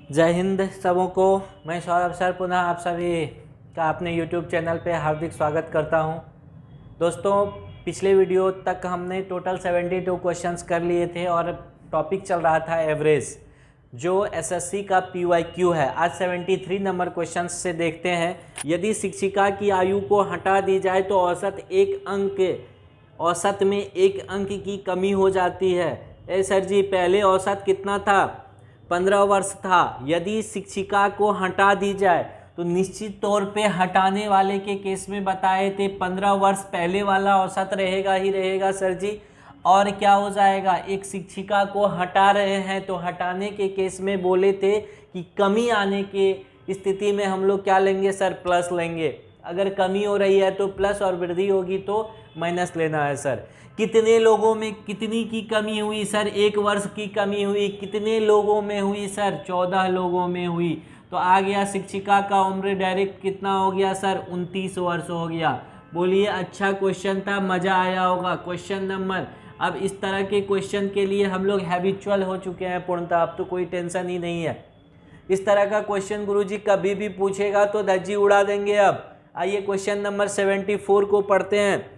जय हिंद सबों को। मैं सौरभ सर पुनः आप सभी का अपने YouTube चैनल पे हार्दिक स्वागत करता हूं। दोस्तों, पिछले वीडियो तक हमने टोटल 72 क्वेश्चंस कर लिए थे और टॉपिक चल रहा था एवरेज, जो एसएससी का PYQ है। आज 73 नंबर क्वेश्चंस से देखते हैं। यदि शिक्षिका की आयु को हटा दी जाए तो औसत में एक अंक की कमी हो जाती है। सर जी, पहले औसत कितना था? 15 वर्ष था। यदि शिक्षिका को हटा दी जाए तो निश्चित तौर पे हटाने वाले के केस में बताए थे 15 वर्ष पहले वाला औसत रहेगा ही रहेगा सर जी। और क्या हो जाएगा, एक शिक्षिका को हटा रहे हैं तो हटाने के केस में बोले थे कि कमी आने के स्थिति में हम लोग क्या लेंगे सर? प्लस लेंगे। अगर कमी हो रही है तो प्लस और वृद्धि होगी तो माइनस लेना है सर। कितने लोगों में कितनी की कमी हुई सर? 1 वर्ष की कमी हुई। कितने लोगों में हुई सर? 14 लोगों में हुई। तो आ गया शिक्षिका का उम्र डायरेक्ट कितना हो गया सर? 29 वर्ष हो गया। बोलिए, अच्छा क्वेश्चन था, मज़ा आया होगा। क्वेश्चन नंबर, अब इस तरह के क्वेश्चन के लिए हम लोग हैबिचुअल हो चुके हैं पूर्णतः, अब तो कोई टेंशन ही नहीं है। इस तरह का क्वेश्चन गुरुजी कभी भी पूछेगा तो धज्जी उड़ा देंगे। अब आइए क्वेश्चन नंबर 74 को पढ़ते हैं।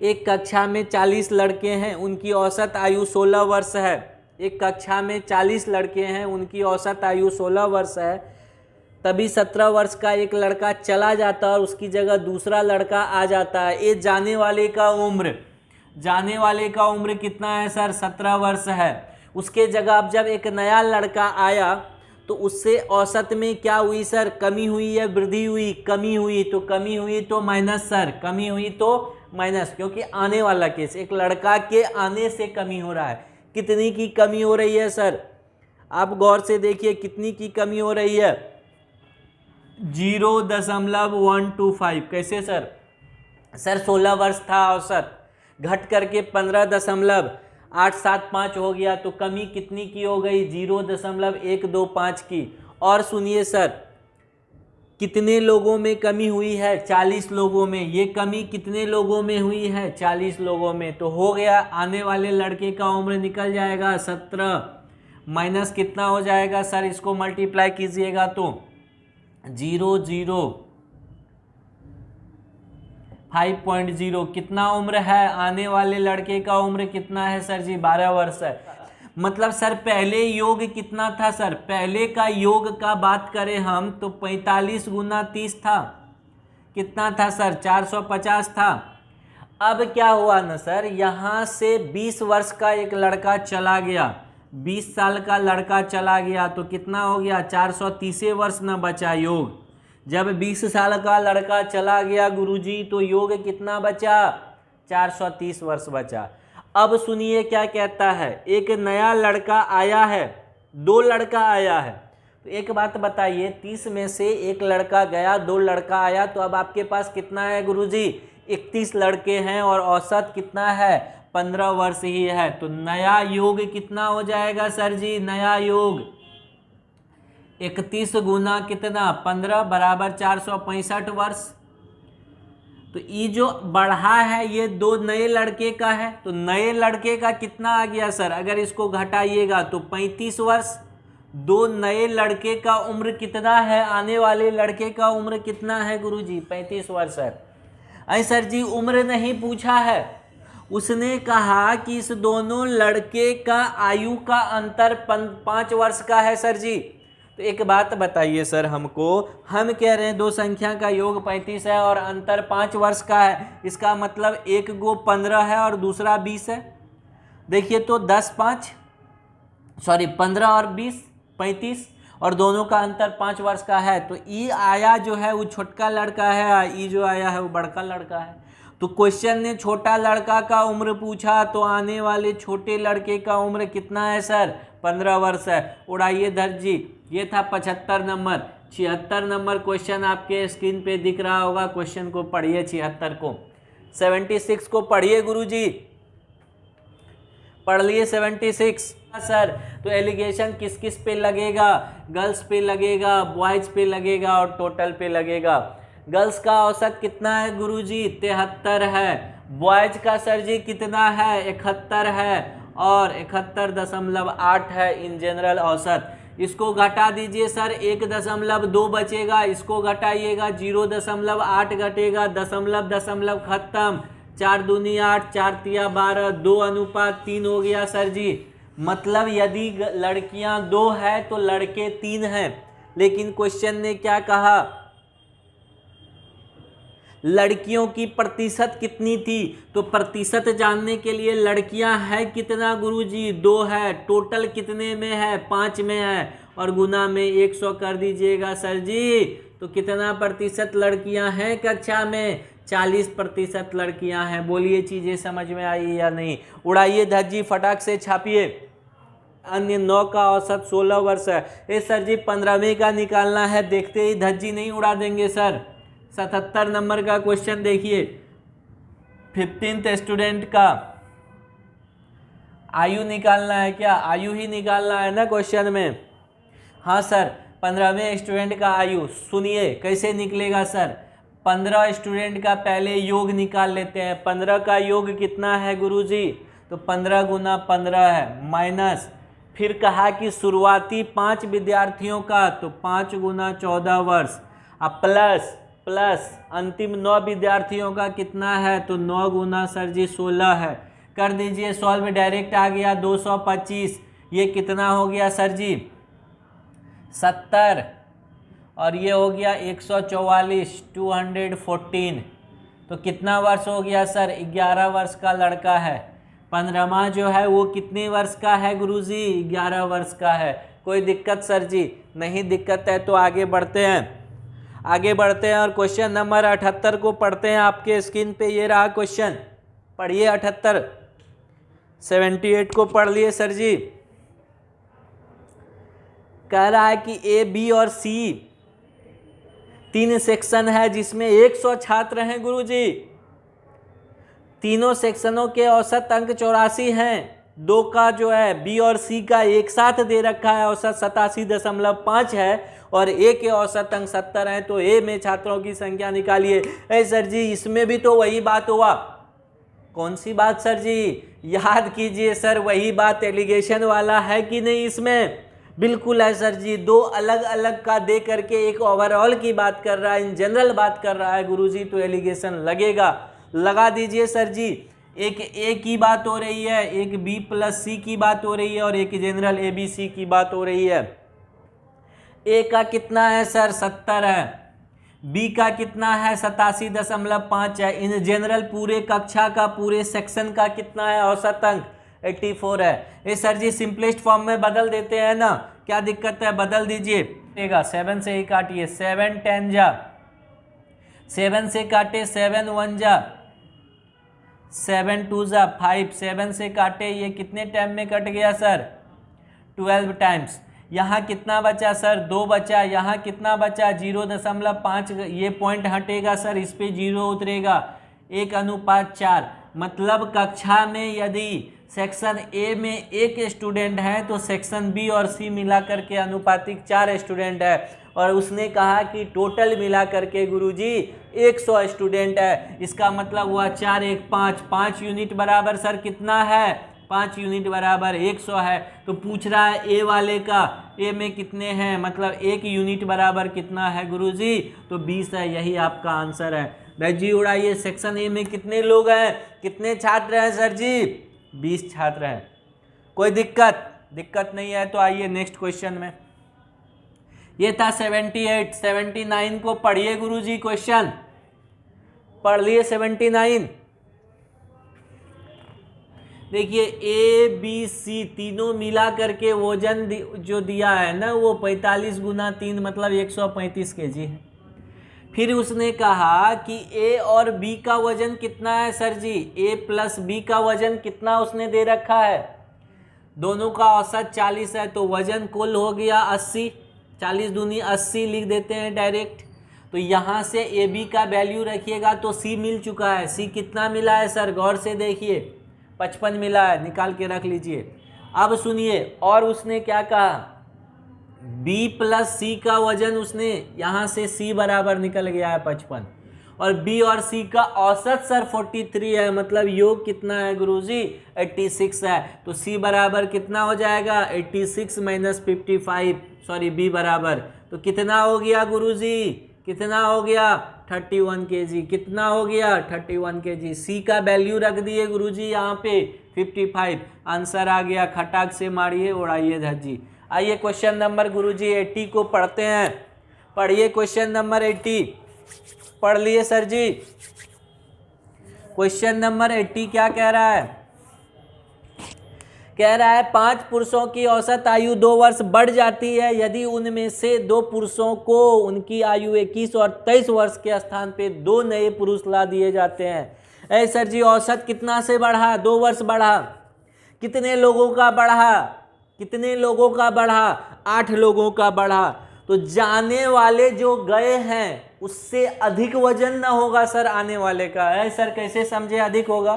एक कक्षा में 40 लड़के हैं, उनकी औसत आयु 16 वर्ष है। एक कक्षा में 40 लड़के हैं, उनकी औसत आयु 16 वर्ष है। तभी 17 वर्ष का एक लड़का चला जाता है और उसकी जगह दूसरा लड़का आ जाता है। ये जाने वाले का उम्र कितना है सर? 17 वर्ष है। उसके जगह अब जब एक नया लड़का आया तो उससे औसत में क्या हुई सर? कमी हुई या वृद्धि हुई? कमी हुई तो माइनस सर। कमी हुई तो माइनस, क्योंकि आने वाला केस, एक लड़का के आने से कमी हो रहा है। कितनी की कमी हो रही है सर? आप गौर से देखिए, कितनी की कमी हो रही है? 0.125। कैसे सर? 16 वर्ष था औसत, घट करके 15.875 हो गया, तो कमी कितनी की हो गई? 0.125 की। और सुनिए सर, कितने लोगों में कमी हुई है? 40 लोगों में। ये कमी कितने लोगों में हुई है? 40 लोगों में। तो हो गया, आने वाले लड़के का उम्र निकल जाएगा 17 माइनस कितना हो जाएगा सर? इसको मल्टीप्लाई कीजिएगा तो 5.0। कितना उम्र है? आने वाले लड़के का उम्र कितना है सर जी? 12 वर्ष है। मतलब सर पहले योग कितना था सर? पहले का योग का बात करें हम तो 45 गुना 30 था। कितना था सर? 450 था। अब क्या हुआ ना सर, यहाँ से 20 वर्ष का एक लड़का चला गया, 20 साल का लड़का चला गया, तो कितना हो गया? 430 वर्ष ना बचा योग। जब 20 साल का लड़का चला गया गुरुजी तो योग कितना बचा? 430 वर्ष बचा। अब सुनिए क्या कहता है, एक नया लड़का आया है, 2 लड़का आया है। तो एक बात बताइए, 30 में से एक लड़का गया, 2 लड़का आया, तो अब आपके पास कितना है गुरुजी? 31 लड़के हैं और औसत कितना है? 15 वर्ष ही है। तो नया योग कितना हो जाएगा सर जी? नया योग 31 गुना कितना? 15 बराबर 465 वर्ष। तो ये जो बढ़ा है ये 2 नए लड़के का है, तो नए लड़के का कितना आ गया सर? अगर इसको घटाइएगा तो 35 वर्ष। 2 नए लड़के का उम्र कितना है? आने वाले लड़के का उम्र कितना है गुरुजी? 35 वर्ष है। अरे सर जी, उम्र नहीं पूछा है, उसने कहा कि इस दोनों लड़के का आयु का अंतर 5 वर्ष का है सर जी। तो एक बात बताइए सर हमको, हम कह रहे हैं 2 संख्या का योग 35 है और अंतर 5 वर्ष का है, इसका मतलब एक गो 15 है और दूसरा 20 है। देखिए तो 15 और 20 35 और दोनों का अंतर 5 वर्ष का है। तो ई आया जो है वो छोटका लड़का है, ई जो आया है वो बड़का लड़का है। तो क्वेश्चन ने छोटा लड़का का उम्र पूछा, तो आने वाले छोटे लड़के का उम्र कितना है सर? 15 वर्ष है। उड़ाइए धज्जी। ये था 75 नंबर। 76 नंबर क्वेश्चन आपके स्क्रीन पे दिख रहा होगा। क्वेश्चन को पढ़िए, 76 को। 76 को पढ़िए गुरुजी, पढ़ लिए 76 सर। तो एलिगेशन किस किस पे लगेगा? गर्ल्स पे लगेगा, बॉयज पे लगेगा और टोटल पे लगेगा। गर्ल्स का औसत कितना है गुरुजी? 73 है। बॉयज का सर जी कितना है? 71 है और 71.8 है इन जनरल औसत। इसको घटा दीजिए सर, 1.2 बचेगा, इसको घटाइएगा 0.8 घटेगा, दशमलव खत्म, 4 दूनी 8, 4 तिया 12, 2:3 हो गया सर जी। मतलब यदि लड़कियां 2 है तो लड़के 3 हैं। लेकिन क्वेश्चन ने क्या कहा, लड़कियों की प्रतिशत कितनी थी, तो प्रतिशत जानने के लिए लड़कियां है कितना गुरुजी, 2 है, टोटल कितने में है, 5 में है, और गुना में 100 कर दीजिएगा सर जी। तो कितना प्रतिशत लड़कियां हैं कक्षा में, 40% लड़कियां हैं। बोलिए चीजें समझ में आई या नहीं। उड़ाइए धज्जी, फटाक से छापिए। अन्य 9 का औसत 16 वर्ष है। ए सर जी 15वें का निकालना है, देखते ही धज्जी नहीं उड़ा देंगे सर। 77 नंबर का क्वेश्चन देखिए, 15th स्टूडेंट का आयु निकालना है क्या, आयु ही निकालना है ना क्वेश्चन में। हाँ सर, 15वें स्टूडेंट का आयु सुनिए कैसे निकलेगा सर। 15 स्टूडेंट का पहले योग निकाल लेते हैं। 15 का योग कितना है गुरुजी, तो 15 गुना 15 है, माइनस, फिर कहा कि शुरुआती 5 विद्यार्थियों का, तो 5 गुना 14 वर्ष, अब प्लस अंतिम 9 विद्यार्थियों का कितना है, तो 9 गुना सर जी 16 है। कर दीजिए सॉल्व, डायरेक्ट आ गया 225। ये कितना हो गया सर जी, 70, और ये हो गया 144, 214। तो कितना वर्ष हो गया सर, 11 वर्ष का लड़का है। 15वां जो है वो कितने वर्ष का है गुरुजी, 11 वर्ष का है। कोई दिक्कत सर जी, नहीं दिक्कत है तो आगे बढ़ते हैं। और क्वेश्चन नंबर 78 को पढ़ते हैं। आपके स्क्रीन पे ये रहा क्वेश्चन, पढ़िए 78। 78 को पढ़ लिए सर जी। कह रहा है कि ए, बी और सी 3 सेक्शन है जिसमें 100 छात्र हैं गुरुजी। तीनों सेक्शनों के औसत अंक 84 हैं। 2 का जो है बी और सी का एक साथ दे रखा है, औसत 87.5 है, और ए के औसत अंक 70 हैं। तो ए में छात्रों की संख्या निकालिए। ए सर जी इसमें भी तो वही बात हुआ। कौन सी बात सर जी, याद कीजिए सर, वही बात एलिगेशन वाला है कि नहीं इसमें। बिल्कुल है सर जी, 2 अलग अलग का दे करके एक ओवरऑल की बात कर रहा है, इन जनरल बात कर रहा है गुरुजी, तो एलिगेशन लगेगा। लगा दीजिए सर जी। एक ए की बात हो रही है, एक बी प्लस सी की बात हो रही है, और एक जनरल ए बी सी की बात हो रही है। ए का कितना है सर, 70 है। बी का कितना है, 87.5 है। इन जनरल पूरे कक्षा का, पूरे सेक्शन का कितना है औसत अंक, 84 है। ये सर जी सिंपलेस्ट फॉर्म में बदल देते हैं ना, क्या दिक्कत है, बदल दीजिए। 7 से ही काटिए, 7 10 जा, 7 से काटे 7 1 जा, 7 2 जा 5, 7 से काटे, ये कितने टाइम में कट गया सर, 12 टाइम्स। यहाँ कितना बचा सर, 2 बचा। यहाँ कितना बचा, 0.5, ये पॉइंट हटेगा सर, इस पे 0 उतरेगा, 1:4। मतलब कक्षा में यदि सेक्शन ए में 1 स्टूडेंट है तो सेक्शन बी और सी मिला करके अनुपातिक 4 स्टूडेंट है। और उसने कहा कि टोटल मिला करके गुरुजी 100 स्टूडेंट है। इसका मतलब हुआ 4 1 5, 5 यूनिट बराबर सर कितना है, 5 यूनिट बराबर 100 है। तो पूछ रहा है ए वाले का, ए में कितने हैं, मतलब 1 यूनिट बराबर कितना है गुरुजी, तो 20 है। यही आपका आंसर है। धज्जी उड़ाइए, सेक्शन ए में कितने लोग हैं, कितने छात्र हैं सर जी, 20 छात्र हैं। कोई दिक्कत नहीं है। तो आइए नेक्स्ट क्वेश्चन में। ये था 78। 79 को पढ़िए गुरुजी, क्वेश्चन पढ़ लिए 79। देखिए ए बी सी तीनों मिला करके वजन जो दिया है ना वो 45 गुना 3 मतलब 135 kg है। फिर उसने कहा कि ए और बी का वजन कितना है सर जी, ए प्लस बी का वजन कितना उसने दे रखा है, दोनों का औसत 40 है। तो वजन कुल हो गया 80, 40 दूनी 80 लिख देते हैं डायरेक्ट। तो यहाँ से ए बी का वैल्यू रखिएगा तो सी मिल चुका है। सी कितना मिला है सर, गौर से देखिए, 55 मिला है, निकाल के रख लीजिए। अब सुनिए, और उसने क्या कहा, B प्लस सी का वजन उसने यहाँ से C बराबर निकल गया है 55, और बी और सी का औसत सर 43 है, मतलब योग कितना है गुरुजी 86 है। तो सी बराबर कितना हो जाएगा 86 माइनस 55, सॉरी बी बराबर, तो कितना हो गया गुरुजी, कितना हो गया 31 kg, कितना हो गया 31 kg। सी का वैल्यू रख दिए गुरुजी यहाँ पे 55, आंसर आ गया, खटाक से मारिए उड़ाइए धज्जी। आइए क्वेश्चन नंबर गुरुजी 80 को पढ़ते हैं, पढ़िए क्वेश्चन नंबर 80, पढ़ लिए सर जी। क्वेश्चन नंबर 80 क्या कह रहा है, कह रहा है 5 पुरुषों की औसत आयु 2 वर्ष बढ़ जाती है यदि उनमें से 2 पुरुषों को उनकी आयु 21 और 23 वर्ष के स्थान पे 2 नए पुरुष ला दिए जाते हैं। ऐ सर जी औसत कितना से बढ़ा, 2 वर्ष बढ़ा, कितने लोगों का बढ़ा, कितने लोगों का बढ़ा, 8 लोगों का बढ़ा। तो जाने वाले जो गए हैं उससे अधिक वजन ना होगा सर आने वाले का। है सर कैसे समझे अधिक होगा,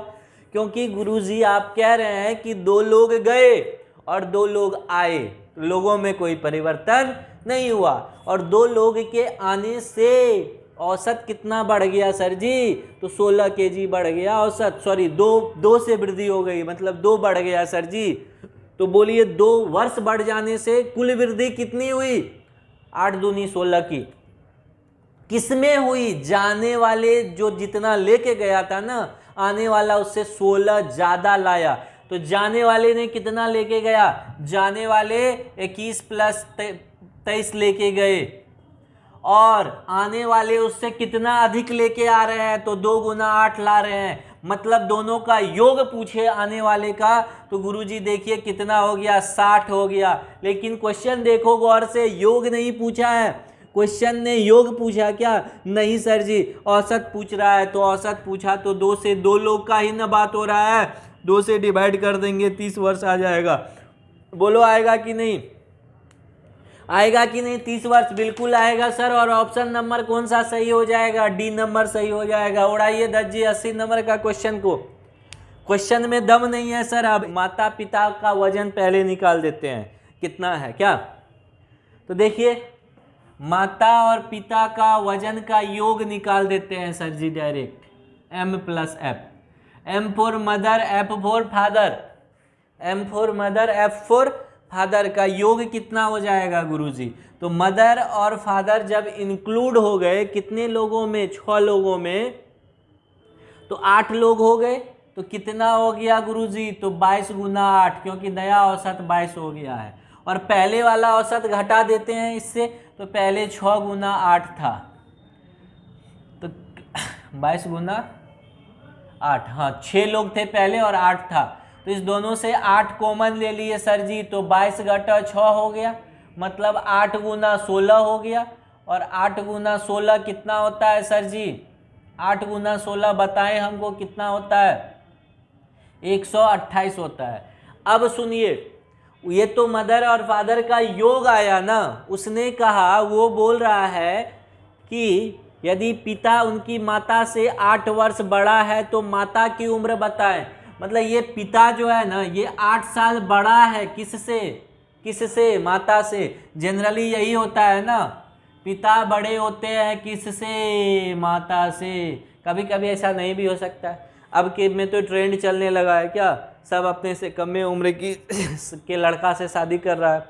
क्योंकि गुरुजी आप कह रहे हैं कि 2 लोग गए और 2 लोग आए, लोगों में कोई परिवर्तन नहीं हुआ, और 2 लोग के आने से औसत कितना बढ़ गया सर जी, तो 16 kg बढ़ गया औसत, सॉरी 2 से वृद्धि हो गई, मतलब 2 बढ़ गया सर जी। तो बोलिए 2 वर्ष बढ़ जाने से कुल वृद्धि कितनी हुई, 8 दूनी 16 की। किसमें हुई, जाने वाले जो जितना लेके गया था ना, आने वाला उससे 16 ज्यादा लाया। तो जाने वाले ने कितना लेके गया, जाने वाले 21 प्लस 23 लेके गए, और आने वाले उससे कितना अधिक लेके आ रहे हैं, तो 2 गुना 8 ला रहे हैं, मतलब दोनों का योग पूछे आने वाले का, तो गुरुजी देखिए कितना हो गया 60 हो गया। लेकिन क्वेश्चन देखो गौर से, योग नहीं पूछा है, क्वेश्चन ने योग पूछा क्या, नहीं सर जी औसत पूछ रहा है। तो औसत पूछा तो 2 से 2 लोग का ही ना बात हो रहा है, 2 से डिवाइड कर देंगे 30 वर्ष आ जाएगा। बोलो आएगा कि नहीं, आएगा कि नहीं, 30 वर्ष बिल्कुल आएगा सर। और ऑप्शन नंबर कौन सा सही हो जाएगा, डी नंबर सही हो जाएगा। उड़ाइए धज्जी 80 नंबर का क्वेश्चन को, क्वेश्चन में दम नहीं है सर। अब माता पिता का वजन पहले निकाल देते हैं कितना है क्या, तो देखिए माता और पिता का वजन का योग निकाल देते हैं sir ji direct, m plus F, m for mother f for father, m for mother f for father का योग कितना हो जाएगा गुरुजी। तो मदर और फादर जब इंक्लूड हो गए कितने लोगों में, 6 लोगों में, तो 8 लोग हो गए, तो कितना हो गया गुरुजी, तो 22 गुना 8, क्योंकि नया औसत 22 हो गया है। और पहले वाला औसत घटा देते हैं इससे, तो पहले 6 गुना 8 था, तो 22 गुना 8, हाँ 6 लोग थे पहले और 8 था, तो इस दोनों से 8 कॉमन ले लिए सर जी, तो 22 घटा 6 हो गया, मतलब 8 गुना 16 हो गया। और 8 गुना 16 कितना होता है सर जी, 8 गुना 16 बताएं हमको कितना होता है, 128 होता है। अब सुनिए, ये तो मदर और फादर का योग आया ना, उसने कहा, वो बोल रहा है कि यदि पिता उनकी माता से 8 वर्ष बड़ा है तो माता की उम्र बताएं। मतलब ये पिता जो है ना, ये 8 साल बड़ा है किससे, किससे, माता से। जनरली यही होता है ना, पिता बड़े होते हैं किससे, माता से। कभी कभी ऐसा नहीं भी हो सकता है, अब के में तो ट्रेंड चलने लगा है क्या, सब अपने से कम उम्र की के लड़का से शादी कर रहा है।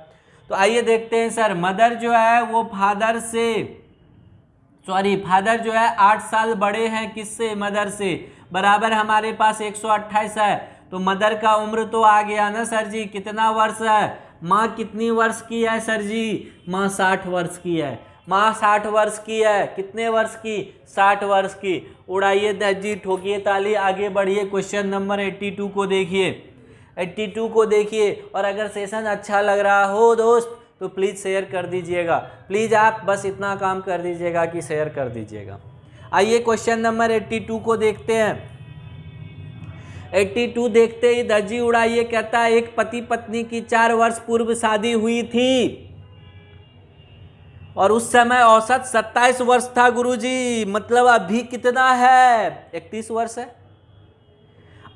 तो आइए देखते हैं सर, मदर जो है वो फादर से, सॉरी फादर जो है 8 साल बड़े हैं किससे, मदर से, बराबर हमारे पास 128 है। तो मदर का उम्र तो आ गया ना सर जी, कितना वर्ष है, माँ कितनी वर्ष की है सर जी, माँ 60 वर्ष की है, माँ 60 वर्ष की है, कितने वर्ष की, 60 वर्ष की। उड़ाइए धज्जी, ठोकिए ताली, आगे बढ़िए। क्वेश्चन नंबर 82 को देखिए, 82 को देखिए। और अगर सेशन अच्छा लग रहा हो दोस्त तो प्लीज़ शेयर कर दीजिएगा, प्लीज़ आप बस इतना काम कर दीजिएगा कि शेयर कर दीजिएगा। आइए क्वेश्चन नंबर 82 को देखते हैं। 82 देखते ही धज्जी उड़ाइए, कहता है एक पति पत्नी की 4 वर्ष पूर्व शादी हुई थी और उस समय औसत 27 वर्ष था गुरुजी, मतलब अभी कितना है, 31 वर्ष है।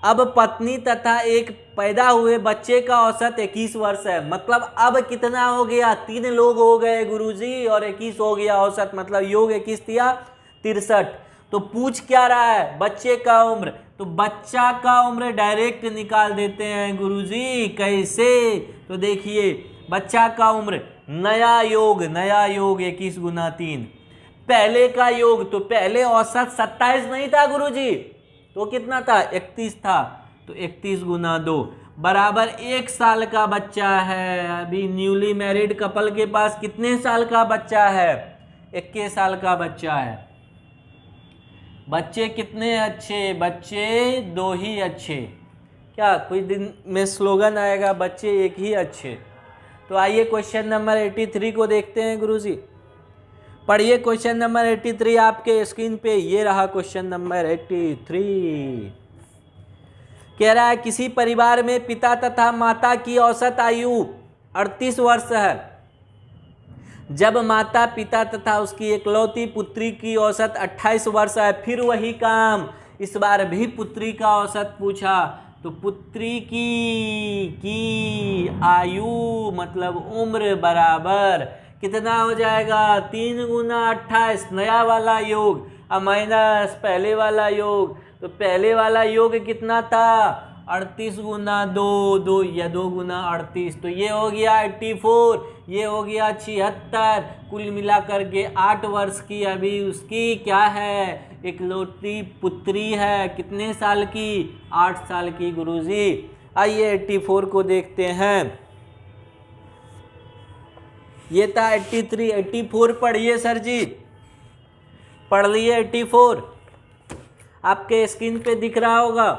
अब पत्नी तथा एक पैदा हुए बच्चे का औसत 21 वर्ष है, मतलब अब कितना हो गया, 3 लोग हो गए गुरुजी और 21 हो गया औसत, मतलब योग 21 दिया 63। तो पूछ क्या रहा है, बच्चे का उम्र, तो बच्चा का उम्र डायरेक्ट निकाल देते हैं गुरुजी। कैसे, तो देखिए बच्चा का उम्र, नया योग 21 गुना 3, पहले का योग, तो पहले औसत 27 नहीं था गुरुजी, तो कितना था, 31 था, तो 31 गुना 2 बराबर 1 साल का बच्चा है। अभी न्यूली मैरिड कपल के पास कितने साल का बच्चा है, 21 साल का बच्चा है। बच्चे कितने अच्छे, बच्चे 2 ही अच्छे, क्या कुछ दिन में स्लोगन आएगा, बच्चे 1 ही अच्छे। तो आइए क्वेश्चन नंबर 83 को देखते हैं गुरुजी। पढ़िए क्वेश्चन नंबर 83 आपके स्क्रीन पे, ये रहा क्वेश्चन नंबर 83। कह रहा है किसी परिवार में पिता तथा माता की औसत आयु 38 वर्ष है। जब माता पिता तथा उसकी इकलौती पुत्री की औसत 28 वर्ष है। फिर वही काम, इस बार भी पुत्री का औसत पूछा, तो पुत्री की आयु मतलब उम्र बराबर कितना हो जाएगा, 3 गुना 28, नया वाला योग, अब माइनस पहले वाला योग, तो पहले वाला योग कितना था, 38 गुना 2 या 2 गुना 38, तो ये हो गया 84, ये हो गया 76, कुल मिलाकर के 8 वर्ष की अभी उसकी क्या है, इकलौती पुत्री है, कितने साल की, 8 साल की गुरुजी। आइए 84 को देखते हैं, ये था 83, 84 पढ़िए सर जी, पढ़ लिए 84, आपके स्क्रीन पे दिख रहा होगा।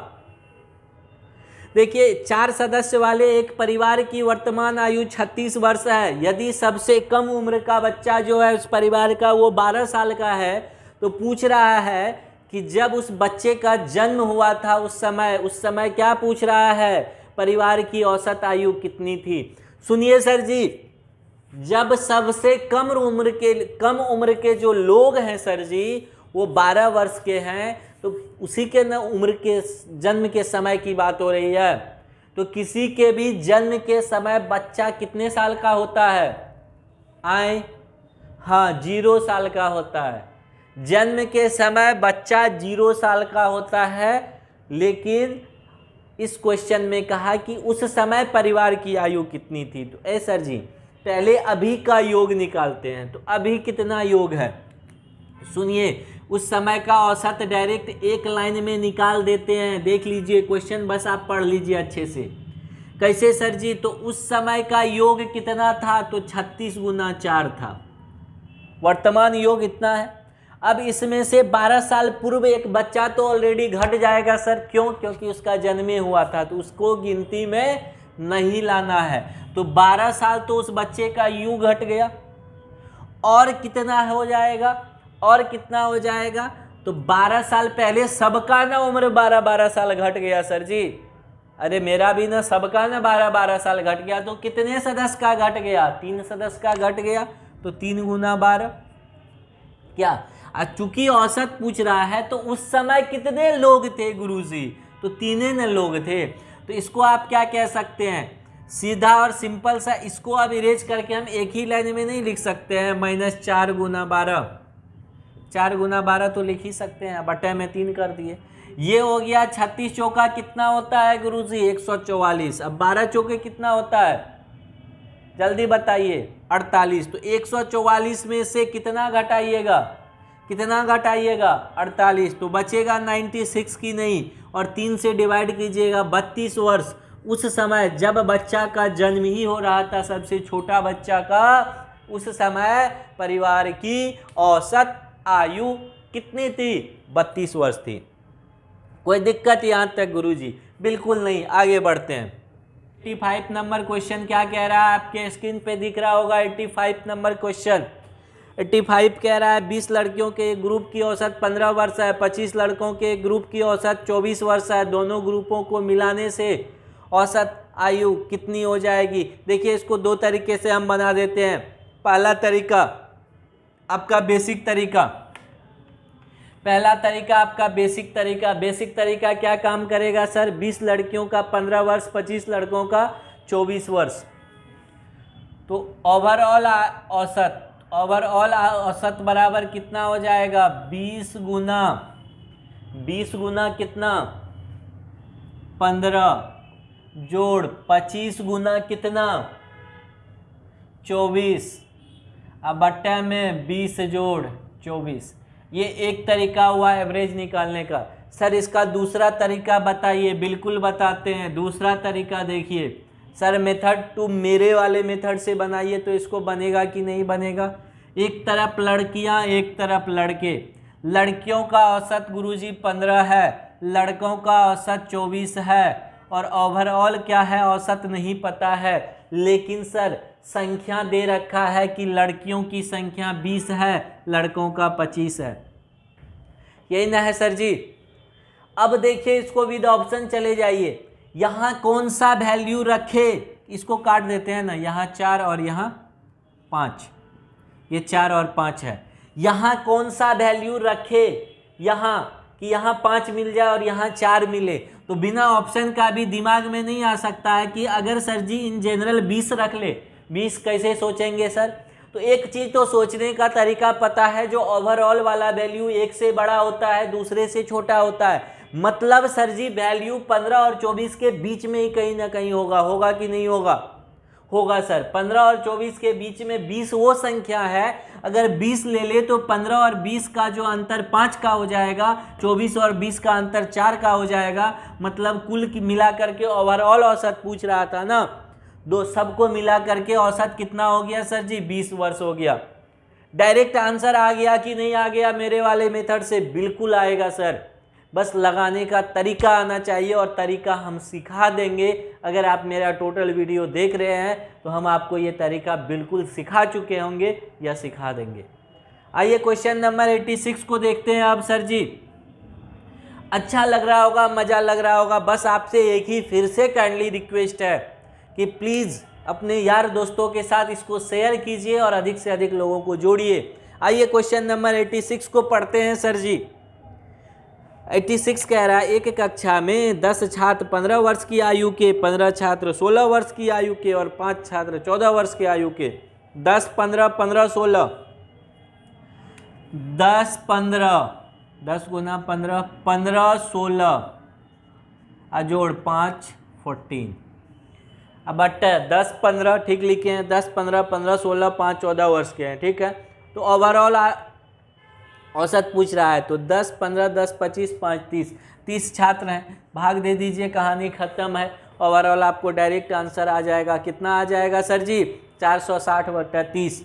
देखिए 4 सदस्य वाले एक परिवार की वर्तमान आयु 36 वर्ष है। यदि सबसे कम उम्र का बच्चा जो है उस परिवार का वो 12 साल का है, तो पूछ रहा है कि जब उस बच्चे का जन्म हुआ था उस समय क्या पूछ रहा है, परिवार की औसत आयु कितनी थी। सुनिए सर जी, जब सबसे कम उम्र के जो लोग हैं सर जी वो 12 वर्ष के हैं, तो उसी के न उम्र के जन्म के समय की बात हो रही है। तो किसी के भी जन्म के समय बच्चा कितने साल का होता है, हाँ 0 साल का होता है। जन्म के समय बच्चा 0 साल का होता है, लेकिन इस क्वेश्चन में कहा कि उस समय परिवार की आयु कितनी थी। तो सर जी पहले अभी का योग निकालते हैं, तो अभी कितना योग है, सुनिए उस समय का औसत डायरेक्ट एक लाइन में निकाल देते हैं। देख लीजिए क्वेश्चन, बस आप पढ़ लीजिए अच्छे से। कैसे सर जी, तो उस समय का योग कितना था, तो 36 गुना 4 था। वर्तमान योग इतना है। अब इसमें से 12 साल पूर्व एक बच्चा तो ऑलरेडी घट जाएगा सर, क्यों, क्योंकि उसका जन्मे हुआ था, तो उसको गिनती में नहीं लाना है। तो 12 साल तो उस बच्चे का यूं घट गया, और कितना हो जाएगा, और कितना हो जाएगा, तो 12 साल पहले सबका ना उम्र 12-12 साल घट गया सर जी। अरे मेरा भी ना सबका ना 12-12 साल घट गया, तो कितने सदस्य का घट गया, 3 सदस्य का घट गया, तो 3 गुना 12 क्या। चूंकि औसत पूछ रहा है तो उस समय कितने लोग थे गुरुजी, तो 3 न लोग थे। तो इसको आप क्या कह सकते हैं, सीधा और सिंपल सा, इसको अब इरेज करके हम एक ही लाइन में नहीं लिख सकते हैं, -4 गुना 12, 4 गुना 12 तो लिख ही सकते हैं, बटे में 3 कर दिए। ये हो गया 36 चौका कितना होता है गुरुजी, 144। अब 12 चौके कितना होता है, जल्दी बताइए, 48। तो 144 में से कितना घटाइएगा, 48, तो बचेगा 96 की नहीं, और 3 से डिवाइड कीजिएगा, 32 वर्ष। उस समय जब बच्चा का जन्म ही हो रहा था, सबसे छोटा बच्चा का, उस समय परिवार की औसत आयु कितनी थी, 32 वर्ष थी। कोई दिक्कत यहाँ तक गुरुजी, बिल्कुल नहीं। आगे बढ़ते हैं। 85 नंबर क्वेश्चन क्या कह रहा है, आपके स्क्रीन पे दिख रहा होगा 85 नंबर क्वेश्चन। 85 कह रहा है 20 लड़कियों के एक ग्रुप की औसत 15 वर्ष है, 25 लड़कों के एक ग्रुप की औसत 24 वर्ष है। दोनों ग्रुपों को मिलाने से औसत आयु कितनी हो जाएगी। देखिए इसको 2 तरीके से हम बना देते हैं। पहला तरीका आपका बेसिक तरीका, पहला तरीका आपका बेसिक तरीका क्या काम करेगा सर, 20 लड़कियों का 15 वर्ष, 25 लड़कों का 24 वर्ष। तो ओवरऑल औसत, ओवरऑल औसत बराबर कितना हो जाएगा? 20 गुना कितना? 15 जोड़ 25 गुना कितना? 24। अब बट्टे में 20 जोड़ 24। ये एक तरीका हुआ एवरेज निकालने का। सर इसका दूसरा तरीका बताइए। बिल्कुल बताते हैं। दूसरा तरीका देखिए सर, मेथड 2 मेरे वाले मेथड से बनाइए तो इसको बनेगा कि नहीं बनेगा? एक तरफ लड़कियां, एक तरफ लड़के। लड़कियों का औसत गुरुजी 15 है, लड़कों का औसत 24 है, और ओवरऑल क्या है औसत नहीं पता है। लेकिन सर संख्या दे रखा है कि लड़कियों की संख्या 20 है, लड़कों का 25 है। यही ना है सर जी? अब देखिए इसको विद ऑप्शन चले जाइए। यहाँ कौन सा वैल्यू रखे? इसको काट देते हैं ना, यहाँ 4 और यहाँ 5, ये 4 और 5 है। यहाँ कौन सा वैल्यू रखे? यहाँ कि यहाँ 5 मिल जाए और यहाँ 4 मिले। तो बिना ऑप्शन का भी दिमाग में नहीं आ सकता है कि अगर सर जी इन जनरल 20 रख ले। 20 कैसे सोचेंगे सर? तो एक चीज़ तो सोचने का तरीका पता है, जो ओवरऑल वाला वैल्यू एक से बड़ा होता है, दूसरे से छोटा होता है। मतलब सर जी वैल्यू 15 और 24 के बीच में ही कहीं ना कहीं होगा। होगा कि नहीं होगा? होगा सर। 15 और 24 के बीच में 20 वो संख्या है, अगर 20 ले ले तो 15 और 20 का जो अंतर 5 का हो जाएगा, 24 और 20 का अंतर 4 का हो जाएगा। मतलब कुल मिला करके ओवरऑल औसत पूछ रहा था ना, दो सबको मिला करके औसत कितना हो गया सर जी? 20 वर्ष हो गया। डायरेक्ट आंसर आ गया कि नहीं आ गया मेरे वाले मेथड से? बिल्कुल आएगा सर, बस लगाने का तरीका आना चाहिए, और तरीका हम सिखा देंगे। अगर आप मेरा टोटल वीडियो देख रहे हैं तो हम आपको ये तरीका बिल्कुल सिखा चुके होंगे या सिखा देंगे। आइए क्वेश्चन नंबर 86 को देखते हैं अब सर जी। अच्छा लग रहा होगा, मज़ा लग रहा होगा। बस आपसे एक ही फिर से काइंडली रिक्वेस्ट है कि प्लीज़ अपने यार दोस्तों के साथ इसको शेयर कीजिए और अधिक से अधिक लोगों को जोड़िए। आइए क्वेश्चन नंबर 86 को पढ़ते हैं सर जी। 86 कह रहा है, एक कक्षा में 10 छात्र 15 वर्ष की आयु के, 15 छात्र 16 वर्ष की आयु के और 5 छात्र 14 वर्ष की आयु के। 10 15 15 16, 10 15, 10 गुना 15, 15 16 जोड़ 5 14। अब बट्टे 10 15 ठीक लिखे हैं। 10 15 15 16 5 14 वर्ष के हैं, ठीक है। तो ओवरऑल औसत पूछ रहा है, तो 10 15 10 25 5 30, 30 छात्र हैं। भाग दे दीजिए, कहानी खत्म है। ओवरऑल आपको डायरेक्ट आंसर आ जाएगा। कितना आ जाएगा सर जी? 460/30।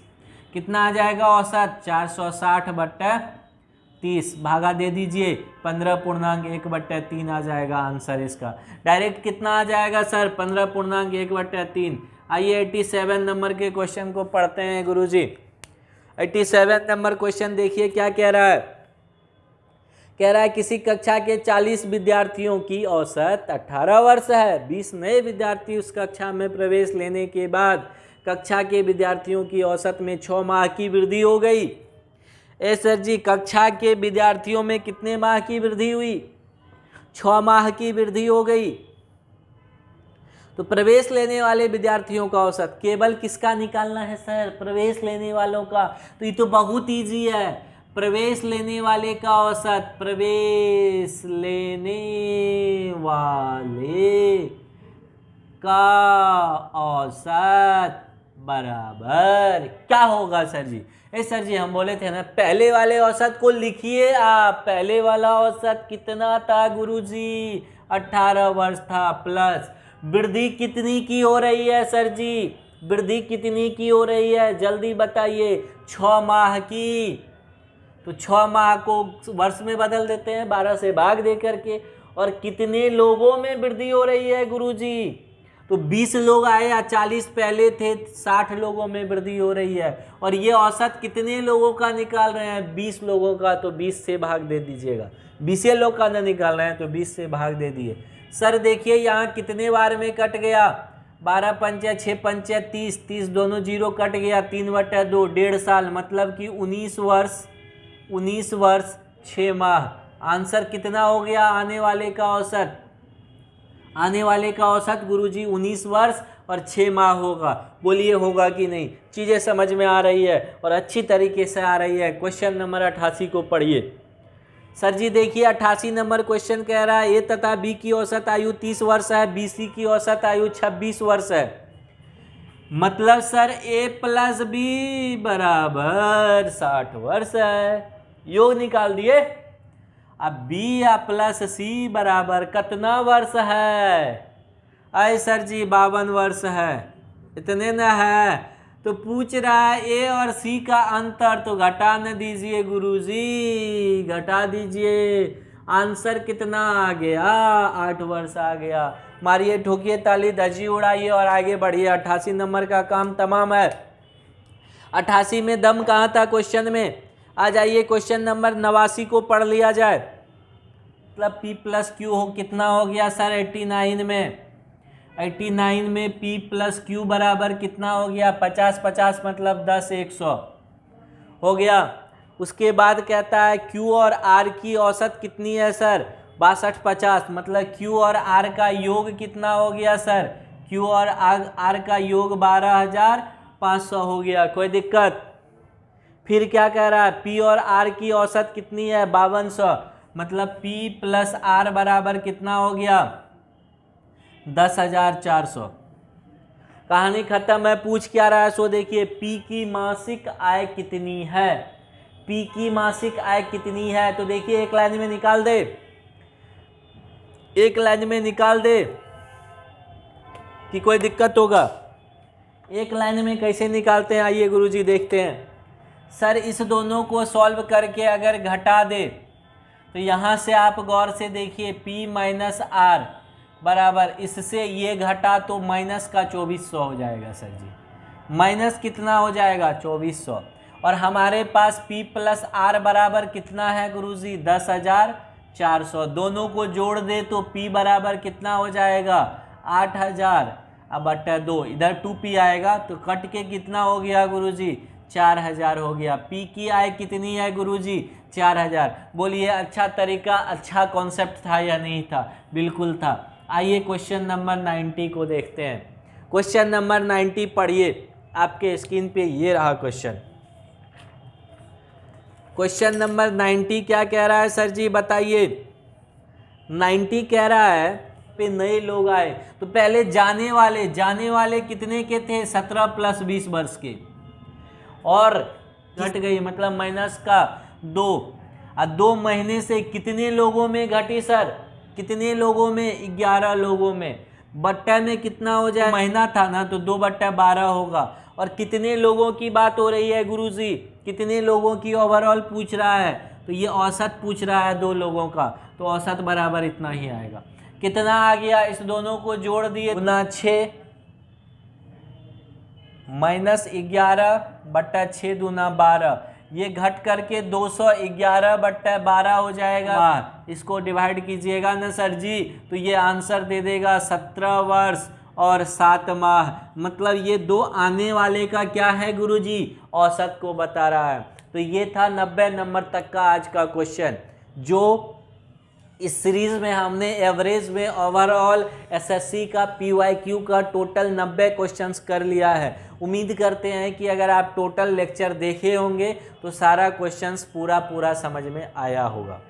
कितना आ जाएगा औसत? 460/30। भागा दे दीजिए, 15.1/3 आ जाएगा आंसर इसका। डायरेक्ट कितना आ जाएगा सर? 15.1/3। आइए 87 नंबर के क्वेश्चन को पढ़ते हैं गुरुजी। 87 नंबर क्वेश्चन देखिए क्या कह रहा है। कह रहा है किसी कक्षा के 40 विद्यार्थियों की औसत 18 वर्ष है। 20 नए विद्यार्थी उस कक्षा में प्रवेश लेने के बाद कक्षा के विद्यार्थियों की औसत में 6 माह की वृद्धि हो गई। ए सर जी, कक्षा के विद्यार्थियों में कितने माह की वृद्धि हुई? 6 माह की वृद्धि हो गई। तो प्रवेश लेने वाले विद्यार्थियों का औसत केवल किसका निकालना है सर? प्रवेश लेने वालों का। तो ये तो बहुत इजी है। प्रवेश लेने वाले का औसत, प्रवेश लेने वाले का औसत बराबर क्या होगा सर जी? सर जी हम बोले थे ना, पहले वाले औसत को लिखिए आप। पहले वाला औसत कितना था गुरुजी? 18 वर्ष था। प्लस वृद्धि कितनी की हो रही है सर जी? वृद्धि कितनी की हो रही है? जल्दी बताइए। 6 माह की। तो 6 माह को वर्ष में बदल देते हैं 12 से भाग दे करके। और कितने लोगों में वृद्धि हो रही है गुरुजी? तो 20 लोग आए या 40 पहले थे, 60 लोगों में वृद्धि हो रही है। और ये औसत कितने लोगों का निकाल रहे हैं? 20 लोगों का। तो 20 से भाग दे दीजिएगा। 20 लोग का ना निकाल रहे हैं तो 20 से भाग दे दिए। सर देखिए यहाँ कितने बार में कट गया? 12 पंचे 6 पंचे 30, 30 दोनों जीरो कट गया। 3/2, 1.5 साल, मतलब कि 19 वर्ष 6 माह। आंसर कितना हो गया आने वाले का औसत? आने वाले का औसत गुरुजी 19 वर्ष और 6 माह होगा। बोलिए होगा कि नहीं? चीज़ें समझ में आ रही है और अच्छी तरीके से आ रही है। क्वेश्चन नंबर 88 को पढ़िए। सर जी देखिए 88 नंबर क्वेश्चन कह रहा है ए तथा बी की औसत आयु 30 वर्ष है, बी सी की औसत आयु 26 वर्ष है। मतलब सर ए प्लस बी बराबर 60 वर्ष है। योग निकाल दिए। अब बी या प्लस सी बराबर कितना वर्ष है? अय सर जी 52 वर्ष है। इतने न है तो पूछ रहा है ए और सी का अंतर, तो घटा न दीजिए गुरुजी, घटा दीजिए। आंसर कितना आ गया? 8 वर्ष आ गया। मारिए ठोकिए ताली, धज्जी उड़ाइए और आगे बढ़िए। 88 नंबर का काम तमाम है। 88 में दम कहाँ था क्वेश्चन में? आ जाइए क्वेश्चन नंबर 89 को पढ़ लिया जाए। मतलब P प्लस क्यू हो कितना हो गया सर 89 में? 89 में P प्लस क्यू बराबर कितना हो गया? 50 50 मतलब 10 100 हो गया। उसके बाद कहता है Q और R की औसत कितनी है सर? 62 50 मतलब Q और R का योग कितना हो गया सर? Q और R का योग 12,500 हो गया। कोई दिक्कत? फिर क्या कह रहा है? P और R की औसत कितनी है? 5200 मतलब P प्लस R बराबर कितना हो गया? 10,400। कहानी खत्म है। पूछ क्या रहा है सो देखिए। P की मासिक आय कितनी है? P की मासिक आय कितनी है? तो देखिए एक लाइन में निकाल दे, एक लाइन में निकाल दे कि कोई दिक्कत होगा? एक लाइन में कैसे निकालते हैं आइए गुरुजी देखते हैं। सर इस दोनों को सॉल्व करके अगर घटा दे तो यहाँ से आप गौर से देखिए P माइनस R बराबर इससे ये घटा तो माइनस का 2400 हो जाएगा सर जी। माइनस कितना हो जाएगा? 2400। और हमारे पास P प्लस R बराबर कितना है गुरुजी? 10,400। दोनों को जोड़ दे तो P बराबर कितना हो जाएगा? 8,000। अब बटा 2 इधर 2P आएगा तो कट के कितना हो गया गुरुजी? 4,000 हो गया। P की आय कितनी है गुरुजी? 4,000। बोलिए अच्छा तरीका, अच्छा कॉन्सेप्ट था या नहीं था? बिल्कुल था। आइए क्वेश्चन नंबर 90 को देखते हैं। क्वेश्चन नंबर 90 पढ़िए आपके स्क्रीन पे। ये रहा क्वेश्चन। क्वेश्चन नंबर 90 क्या कह रहा है सर जी बताइए? 90 कह रहा है पे नए लोग आए तो पहले जाने वाले कितने के थे? 17 प्लस 20 वर्ष के, और घट गई मतलब माइनस का 2। और 2 महीने से कितने लोगों में घटी सर? कितने लोगों में? 11 लोगों में। बट्टा में कितना हो जाए? महीना था ना तो 2/12 होगा। और कितने लोगों की बात हो रही है गुरुजी? कितने लोगों की ओवरऑल पूछ रहा है? तो ये औसत पूछ रहा है 2 लोगों का, तो औसत बराबर इतना ही आएगा। कितना आ गया? इस दोनों को जोड़ दिए गुना 6 माइनस 11/6 दूना 12। ये घट करके 211/12 हो जाएगा। इसको डिवाइड कीजिएगा ना सर जी तो ये आंसर दे देगा 17 वर्ष और 7 माह। मतलब ये 2 आने वाले का क्या है गुरुजी? औसत को बता रहा है। तो ये था 90 नंबर तक का आज का क्वेश्चन, जो इस सीरीज में हमने एवरेज में ओवरऑल एसएससी का पीवाईक्यू का टोटल 90 क्वेश्चंस कर लिया है। उम्मीद करते हैं कि अगर आप टोटल लेक्चर देखे होंगे तो सारा क्वेश्चंस पूरा समझ में आया होगा।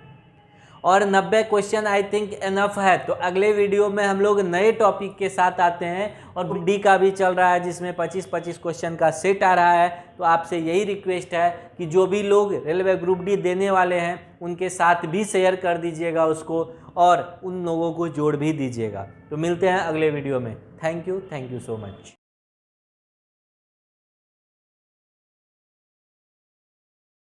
और 90 क्वेश्चन आई थिंक इनफ है। तो अगले वीडियो में हम लोग नए टॉपिक के साथ आते हैं और डी का भी चल रहा है जिसमें 25-25 क्वेश्चन का सेट आ रहा है। तो आपसे यही रिक्वेस्ट है कि जो भी लोग रेलवे ग्रुप डी देने वाले हैं उनके साथ भी शेयर कर दीजिएगा उसको, और उन लोगों को जोड़ भी दीजिएगा। तो मिलते हैं अगले वीडियो में। Thank you so much.